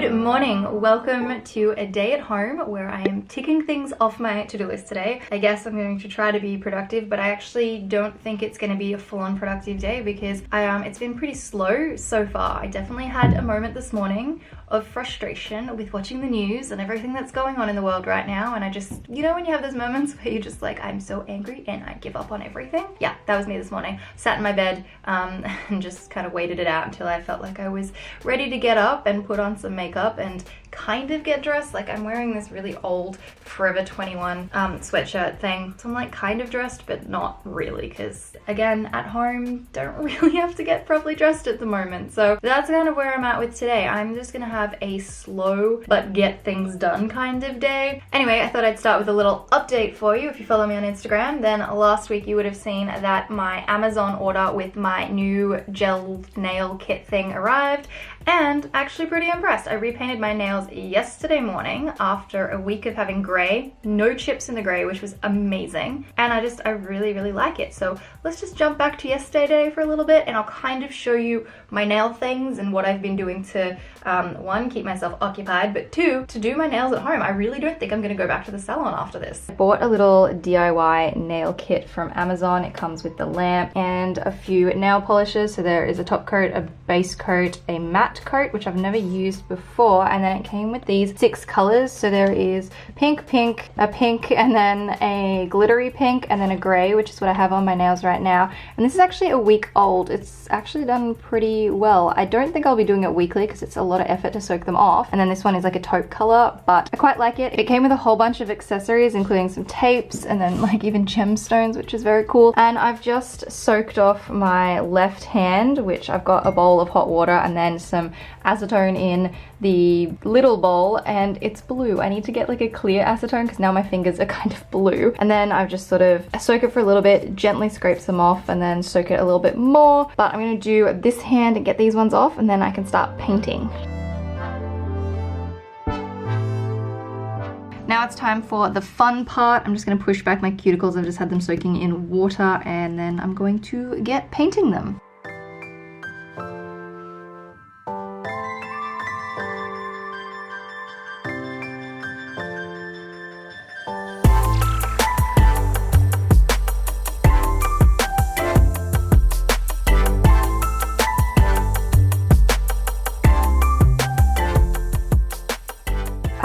Good morning. Welcome to a day at home where I am ticking things off my to-do list today. I guess I'm going to try to be productive, but I actually don't think it's going to be a full-on productive day because it's been pretty slow so far. I definitely had a moment this morning of frustration with watching the news and everything that's going on in the world right now, and I just, you know when you have those moments where you're just like, I'm so angry and I give up on everything? Yeah, that was me this morning. Sat in my bed and just kind of waited it out until I felt like I was ready to get up and put on some makeup and kind of get dressed. Like, I'm wearing this really old Forever 21 sweatshirt thing, so I'm like kind of dressed but not really, because again, at home don't really have to get properly dressed at the moment. So that's kind of where I'm at with today. I'm just gonna have a slow but get things done kind of day. Anyway, I thought I'd start with a little update for you. If you follow me on Instagram, then last week you would have seen that my Amazon order with my new gel nail kit thing arrived, and actually pretty impressed. I repainted my nails yesterday morning after a week of having gray, no chips in the gray, which was amazing, and I really like it. So let's just jump back to yesterday for a little bit and I'll kind of show you my nail things and what I've been doing to one, keep myself occupied, but two, to do my nails at home. I really don't think I'm gonna go back to the salon after this. I bought a little DIY nail kit from Amazon. It comes with the lamp and a few nail polishes. So there is a top coat, a base coat, a matte coat, which I've never used before, and then it came with these 6 colors. So there is pink, a pink, and then a glittery pink, and then a gray, which is what I have on my nails right now. And this is actually a week old. It's actually done pretty well. I don't think I'll be doing it weekly because it's a lot of effort to soak them off. And then this one is like a taupe color, but I quite like it. It came with a whole bunch of accessories, including some tapes and then like even gemstones, which is very cool. And I've just soaked off my left hand, which I've got a bowl of hot water and then some acetone in the little bowl, and it's blue. I need to get like a clear acetone because now my fingers are kind of blue. And then I've just sort of soak it for a little bit, gently scrape them off, and then soak it a little bit more. But I'm gonna do this hand and get these ones off, and then I can start painting. Now it's time for the fun part. I'm just gonna push back my cuticles. I've just had them soaking in water, and then I'm going to get painting them.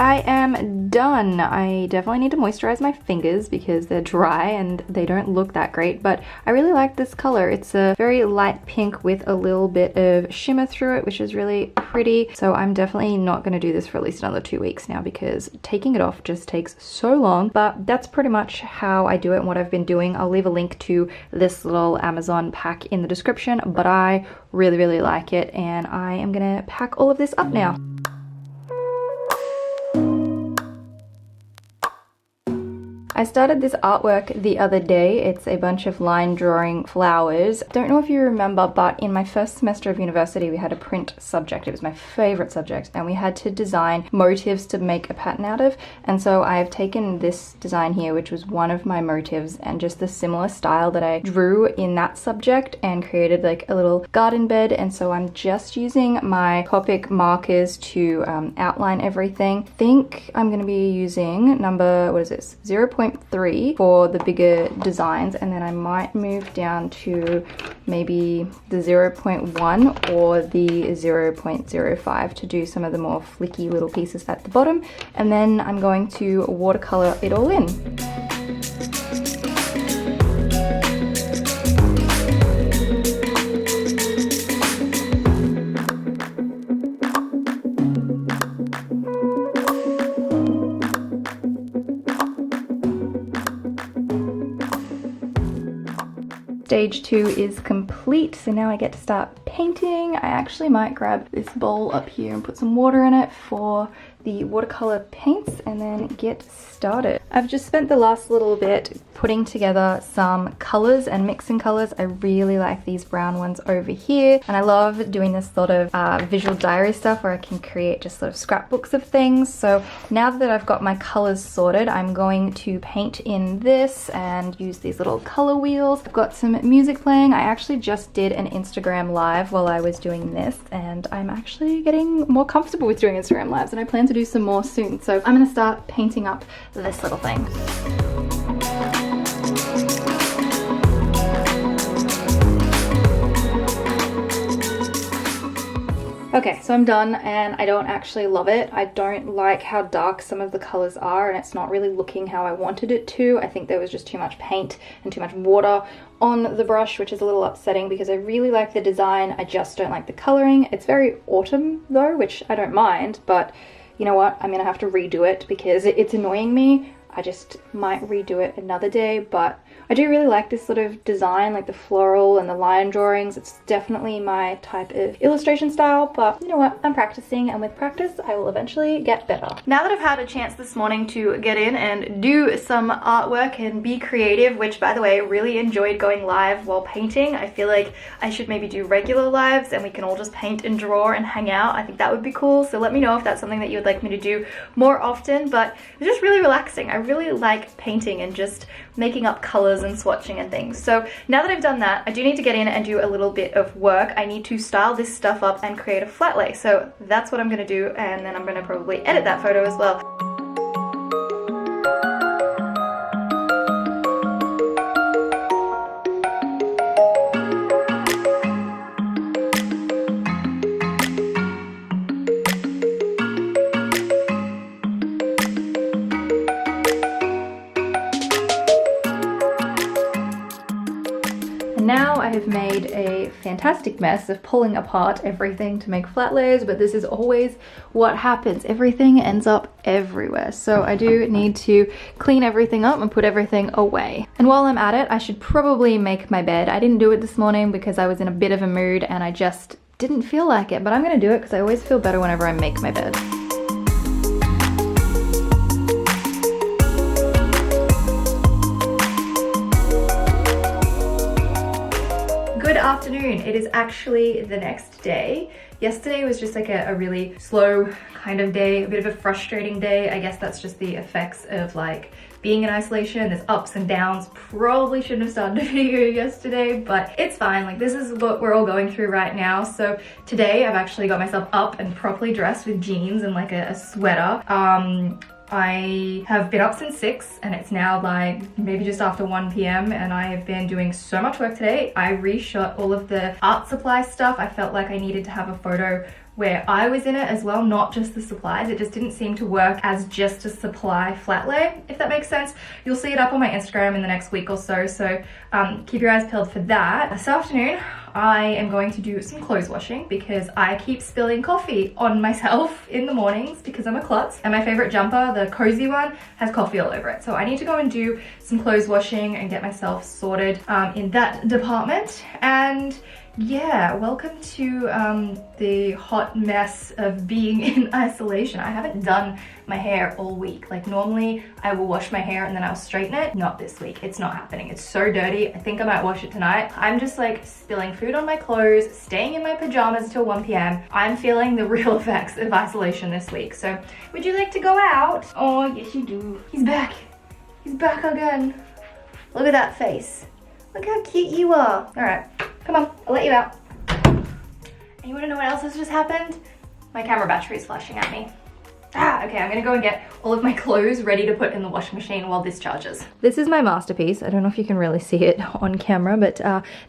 I am done. I definitely need to moisturize my fingers because they're dry and they don't look that great, but I really like this color. It's a very light pink with a little bit of shimmer through it, which is really pretty. So I'm definitely not going to do this for at least another 2 weeks now because taking it off just takes so long. But that's pretty much how I do it and what I've been doing. I'll leave a link to this little Amazon pack in the description, but I really like it, and I am gonna pack all of this up now. I started this artwork the other day. It's a bunch of line drawing flowers. Don't know if you remember, but in my first semester of university we had a print subject. It was my favorite subject, and we had to design motifs to make a pattern out of. And so I have taken this design here, which was one of my motifs, and just the similar style that I drew in that subject, and created like a little garden bed. And so I'm just using my Copic markers to outline everything. I think I'm going to be using number, what is this, 0.3 for the bigger designs, and then I might move down to maybe the 0.1 or the 0.05 to do some of the more flicky little pieces at the bottom, and then I'm going to watercolor it all in. Stage 2 is complete, so now I get to start painting. I actually might grab this bowl up here and put some water in it for the watercolor paints and then get started. I've just spent the last little bit putting together some colors and mixing colors. I really like these brown ones over here, and I love doing this sort of visual diary stuff where I can create just sort of scrapbooks of things. So now that I've got my colors sorted, I'm going to paint in this and use these little color wheels. I've got some music playing. I actually just did an Instagram live live while I was doing this, and I'm actually getting more comfortable with doing Instagram lives, and I plan to do some more soon. So I'm gonna start painting up this little thing. Okay, so I'm done, and I don't actually love it. I don't like how dark some of the colors are, and it's not really looking how I wanted it to. I think there was just too much paint and too much water on the brush, which is a little upsetting because I really like the design. I just don't like the coloring. It's very autumn though, which I don't mind, but you know what? I'm gonna have to redo it because it's annoying me. I just might redo it another day, but I do really like this sort of design, like the floral and the line drawings. It's definitely my type of illustration style, but you know what? I'm practicing, and with practice, I will eventually get better. Now that I've had a chance this morning to get in and do some artwork and be creative, which by the way, I really enjoyed going live while painting. I feel like I should maybe do regular lives and we can all just paint and draw and hang out. I think that would be cool. So let me know if that's something that you would like me to do more often, but it's just really relaxing. I really like painting and just making up colors and swatching and things. So now that I've done that, I do need to get in and do a little bit of work. I need to style this stuff up and create a flat lay. So that's what I'm gonna do, and then I'm gonna probably edit that photo as well. Now I have made a fantastic mess of pulling apart everything to make flat layers, but this is always what happens. Everything ends up everywhere. So I do need to clean everything up and put everything away. And while I'm at it, I should probably make my bed. I didn't do it this morning because I was in a bit of a mood and I just didn't feel like it, but I'm gonna do it because I always feel better whenever I make my bed. Good afternoon. It is actually the next day. Yesterday was just like a really slow kind of day, a bit of a frustrating day. I guess that's just the effects of like being in isolation. There's ups and downs. Probably shouldn't have started a video yesterday, but it's fine. Like, this is what we're all going through right now. So today I've actually got myself up and properly dressed with jeans and like a sweater. I have been up since 6 and it's now like maybe just after 1 p.m. and I have been doing so much work today. I reshot all of the art supply stuff. I felt like I needed to have a photo where I was in it as well, not just the supplies. It just didn't seem to work as just a supply flat lay, if that makes sense. You'll see it up on my Instagram in the next week or so, so keep your eyes peeled for that. This afternoon, I am going to do some clothes washing because I keep spilling coffee on myself in the mornings because I'm a klutz, and my favorite jumper, the cozy one, has coffee all over it. So I need to go and do some clothes washing and get myself sorted in that department. And yeah, welcome to the hot mess of being in isolation. I haven't done my hair all week. Like, normally I will wash my hair and then I'll straighten it. Not this week. It's not happening. It's so dirty. I think I might wash it tonight. I'm just like spilling food on my clothes, staying in my pajamas till 1 p.m. I'm feeling the real effects of isolation this week. So would you like to go out? Oh, yes you do. He's back. He's back again. Look at that face. Look how cute you are. All right. Come on, I'll let you out. And you wanna know what else has just happened? My camera battery is flashing at me. Okay, I'm gonna go and get all of my clothes ready to put in the washing machine while this charges. This is my masterpiece. I don't know if you can really see it on camera, but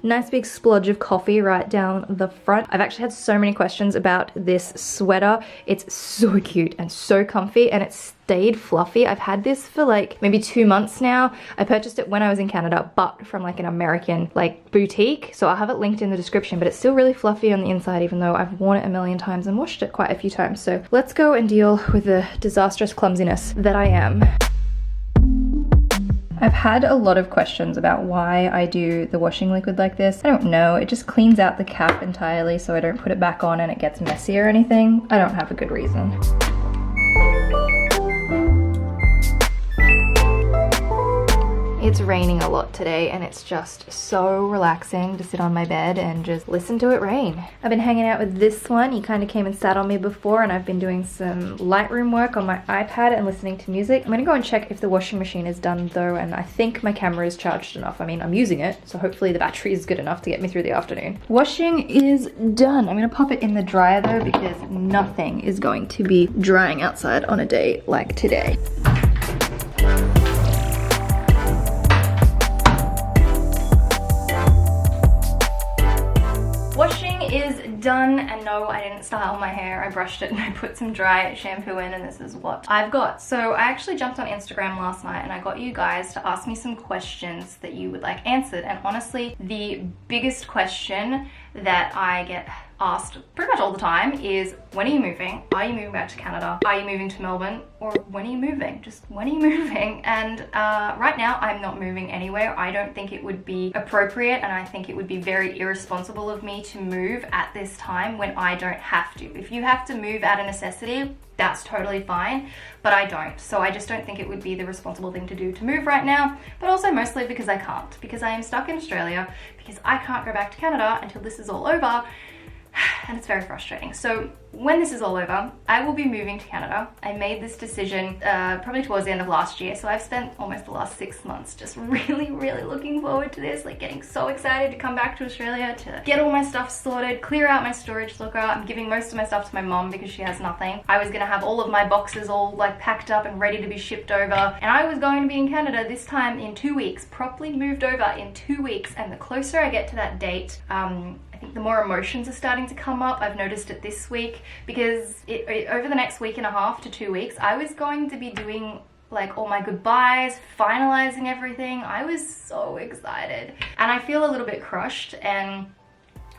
nice big splodge of coffee right down the front. I've actually had so many questions about this sweater. It's so cute and so comfy, and it's stayed fluffy. I've had this for like maybe 2 months now. I purchased it when I was in Canada, but from like an American like boutique. So I'll have it linked in the description, but it's still really fluffy on the inside, even though I've worn it a million times and washed it quite a few times. So let's go and deal with the disastrous clumsiness that I am. I've had a lot of questions about why I do the washing liquid like this. I don't know, it just cleans out the cap entirely so I don't put it back on and it gets messy or anything. I don't have a good reason. It's raining a lot today and it's just so relaxing to sit on my bed and just listen to it rain. I've been hanging out with this one. He kind of came and sat on me before, and I've been doing some Lightroom work on my iPad and listening to music. I'm gonna go and check if the washing machine is done though, and I think my camera is charged enough. I mean, I'm using it, so hopefully the battery is good enough to get me through the afternoon. Washing is done. I'm gonna pop it in the dryer though, because nothing is going to be drying outside on a day like today. Washing is done, and no, I didn't style my hair. I brushed it and I put some dry shampoo in, and this is what I've got. So I actually jumped on Instagram last night and I got you guys to ask me some questions that you would like answered. And honestly, the biggest question that I get asked pretty much all the time is, when are you moving? Are you moving back to Canada? Are you moving to Melbourne? Or when are you moving? Just when are you moving? And right now I'm not moving anywhere. I don't think it would be appropriate, and I think it would be very irresponsible of me to move at this time when I don't have to. If you have to move out of necessity, that's totally fine, but I don't. So I just don't think it would be the responsible thing to do to move right now, but also mostly because I can't, because I am stuck in Australia, because I can't go back to Canada until this is all over. And it's very frustrating. So when this is all over, I will be moving to Canada. I made this decision probably towards the end of last year, so I've spent almost the last 6 months just really looking forward to this, like getting so excited to come back to Australia, to get all my stuff sorted, clear out my storage locker. I'm giving most of my stuff to my mom because she has nothing. I was gonna have all of my boxes all like packed up and ready to be shipped over, and I was going to be in Canada this time in 2 weeks, properly moved over in 2 weeks. And the closer I get to that date, I think the more emotions are starting to come up. I've noticed it this week, because over the next week and a half to 2 weeks, I was going to be doing like all my goodbyes, finalizing everything. I was so excited, and I feel a little bit crushed. And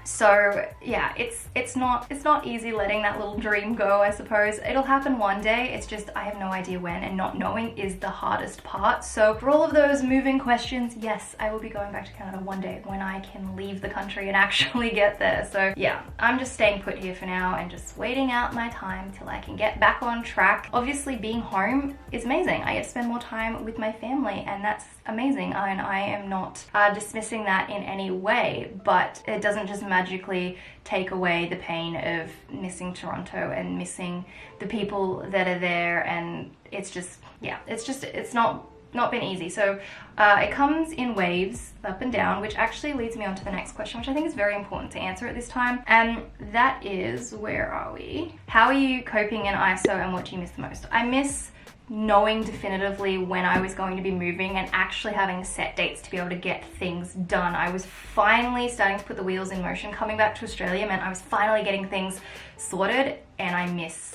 so yeah, it's not easy letting that little dream go, I suppose. It'll happen one day, it's just I have no idea when, and not knowing is the hardest part. So for all of those moving questions, yes, I will be going back to Canada one day when I can leave the country and actually get there. So yeah, I'm just staying put here for now and just waiting out my time till I can get back on track. Obviously being home is amazing. I get to spend more time with my family, and that's amazing, and I am not dismissing that in any way, but it doesn't just magically take away the pain of missing Toronto and missing the people that are there. And it's just, yeah, it's not been easy. So it comes in waves, up and down, which actually leads me on to the next question, which I think is very important to answer at this time, and that is, where are we? How are you coping in ISO, and what do you miss the most? I miss knowing definitively when I was going to be moving and actually having set dates to be able to get things done. I was finally starting to put the wheels in motion. Coming back to Australia meant I was finally getting things sorted, and I miss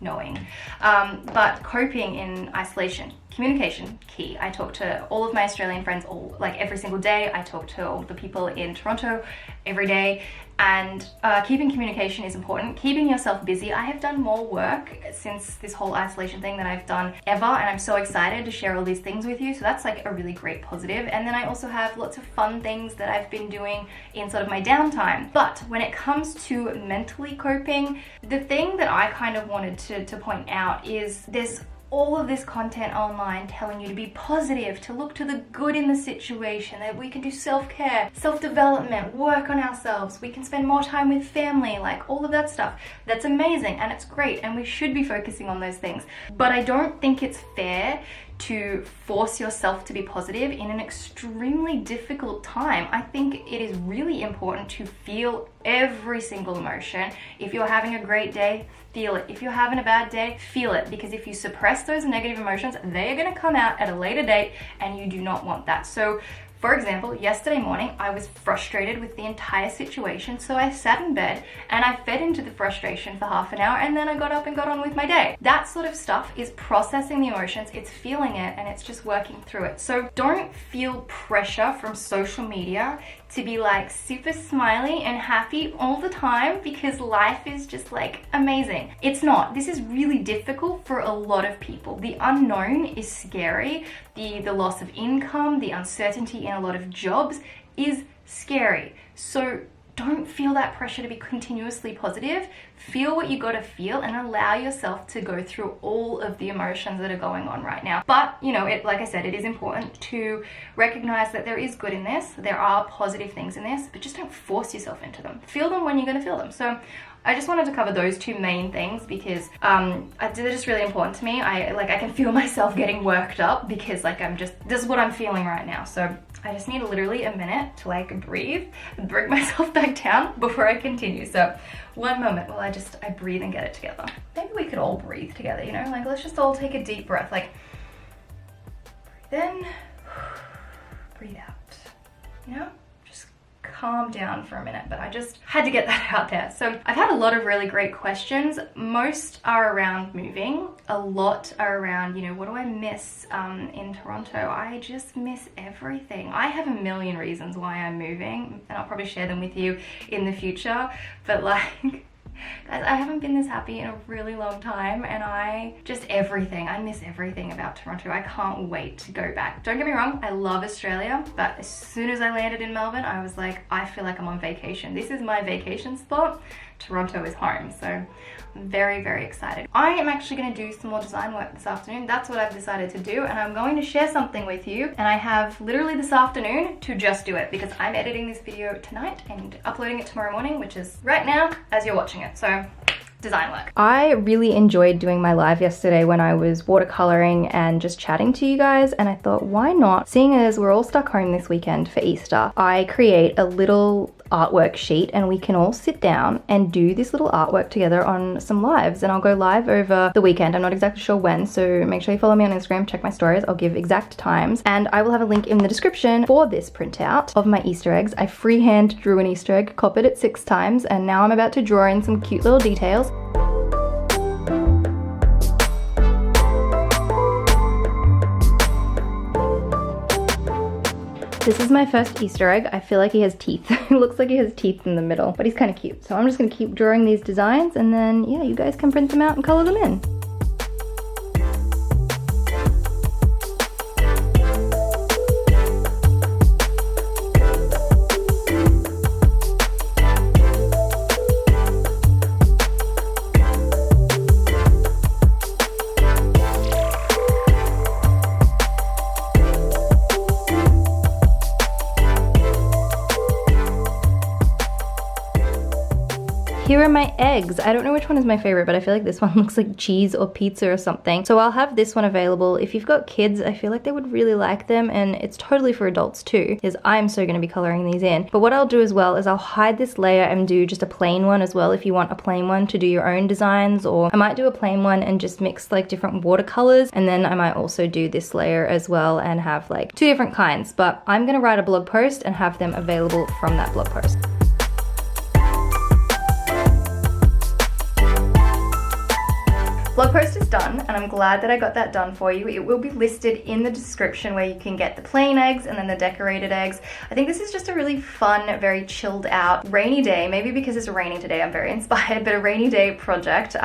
knowing. But coping in isolation, communication, key. I talk to all of my Australian friends every single day. I talk to all the people in Toronto every day, and keeping communication is important. Keeping yourself busy. I have done more work since this whole isolation thing than I've done ever, and I'm so excited to share all these things with you. So that's like a really great positive. And then I also have lots of fun things that I've been doing in sort of my downtime. But when it comes to mentally coping, the thing that I kind of wanted to point out is there's all of this content online telling you to be positive, to look to the good in the situation, that we can do self-care, self-development, work on ourselves, we can spend more time with family, like all of that stuff. That's amazing and it's great, and we should be focusing on those things. But I don't think it's fair to force yourself to be positive in an extremely difficult time. I think it is really important to feel every single emotion. If you're having a great day, feel it. If you're having a bad day, feel it, because if you suppress those negative emotions, they are going to come out at a later date, and you do not want that. So for example, yesterday morning, I was frustrated with the entire situation, so I sat in bed and I fed into the frustration for half an hour, and then I got up and got on with my day. That sort of stuff is processing the emotions, it's feeling it, and it's just working through it. So don't feel pressure from social media to be like super smiley and happy all the time, because life is just like amazing. It's not. This is really difficult for a lot of people. The unknown is scary. The loss of income, the uncertainty in a lot of jobs is scary. So don't feel that pressure to be continuously positive. Feel what you gotta feel and allow yourself to go through all of the emotions that are going on right now. But, you know, like I said, it is important to recognize that there is good in this. There are positive things in this, but just don't force yourself into them. Feel them when you're gonna feel them. So I just wanted to cover those two main things because they're just really important to me. I can feel myself getting worked up because like this is what I'm feeling right now. So I just need literally a minute to like breathe and bring myself back down before I continue. So one moment while I breathe and get it together. Maybe we could all breathe together, you know, like let's just all take a deep breath, like breathe in, breathe out, you know? Calm down for a minute, but I just had to get that out there. So I've had a lot of really great questions. Most are around moving. A lot are around, you know, what do I miss in Toronto? I just miss everything. I have a million reasons why I'm moving, and I'll probably share them with you in the future, but like guys, I haven't been this happy in a really long time, and I miss everything about Toronto. I can't wait to go back. Don't get me wrong, I love Australia, but as soon as I landed in Melbourne, I was like, I feel like I'm on vacation. This is my vacation spot. Toronto is home, so I'm very, very excited. I am actually going to do some more design work this afternoon. That's what I've decided to do, and I'm going to share something with you, and I have literally this afternoon to just do it because I'm editing this video tonight and uploading it tomorrow morning, which is right now as you're watching it. So design work. I really enjoyed doing my live yesterday when I was watercoloring and just chatting to you guys, and I thought, why not? Seeing as we're all stuck home this weekend for Easter, I create a little artwork sheet and we can all sit down and do this little artwork together on some lives, and I'll go live over the weekend. I'm not exactly sure when, so make sure you follow me on Instagram, check my stories. I'll give exact times, and I will have a link in the description for this printout of my Easter eggs. I freehand drew an Easter egg, copied it 6 times, and now I'm about to draw in some cute little details. This is my first Easter egg. I feel like he has teeth. It looks like he has teeth in the middle, but he's kind of cute. So I'm just gonna keep drawing these designs, and then yeah, you guys can print them out and color them in. Here are my eggs. I don't know which one is my favorite, but I feel like this one looks like cheese or pizza or something. So I'll have this one available. If you've got kids, I feel like they would really like them, and it's totally for adults too, because I'm so gonna be coloring these in. But what I'll do as well is I'll hide this layer and do just a plain one as well if you want a plain one to do your own designs, or I might do a plain one and just mix like different watercolors, and then I might also do this layer as well and have like 2 different kinds. But I'm gonna write a blog post and have them available from that blog post. Blog post is done, and I'm glad that I got that done for you. It will be listed in the description where you can get the plain eggs and then the decorated eggs. I think this is just a really fun, very chilled out, rainy day. Maybe because it's raining today, I'm very inspired, but a rainy day project.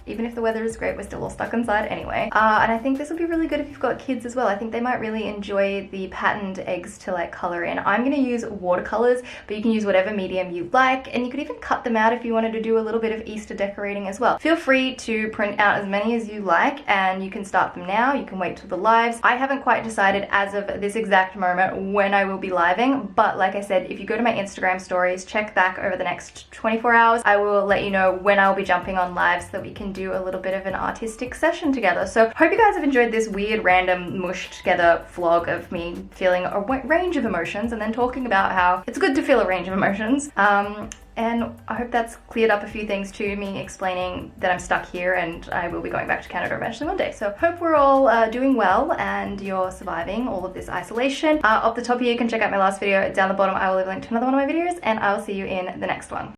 Even if the weather is great, we're still all stuck inside anyway. And I think this will be really good if you've got kids as well. I think they might really enjoy the patterned eggs to like color in. I'm gonna use watercolors, but you can use whatever medium you like, and you could even cut them out if you wanted to do a little bit of Easter decorating as well. Feel free to print out as many as you like, and you can start them now. You can wait till the lives. I haven't quite decided as of this exact moment when I will be living, but like I said, if you go to my Instagram stories, check back over the next 24 hours, I will let you know when I'll be jumping on live so that we can do a little bit of an artistic session together. So hope you guys have enjoyed this weird random mushed together vlog of me feeling a range of emotions and then talking about how it's good to feel a range of emotions. And I hope that's cleared up a few things to me, explaining that I'm stuck here and I will be going back to Canada eventually one day. So hope we're all doing well and you're surviving all of this isolation. Up the top here, you can check out my last video. Down the bottom, I will leave a link to another one of my videos, and I will see you in the next one.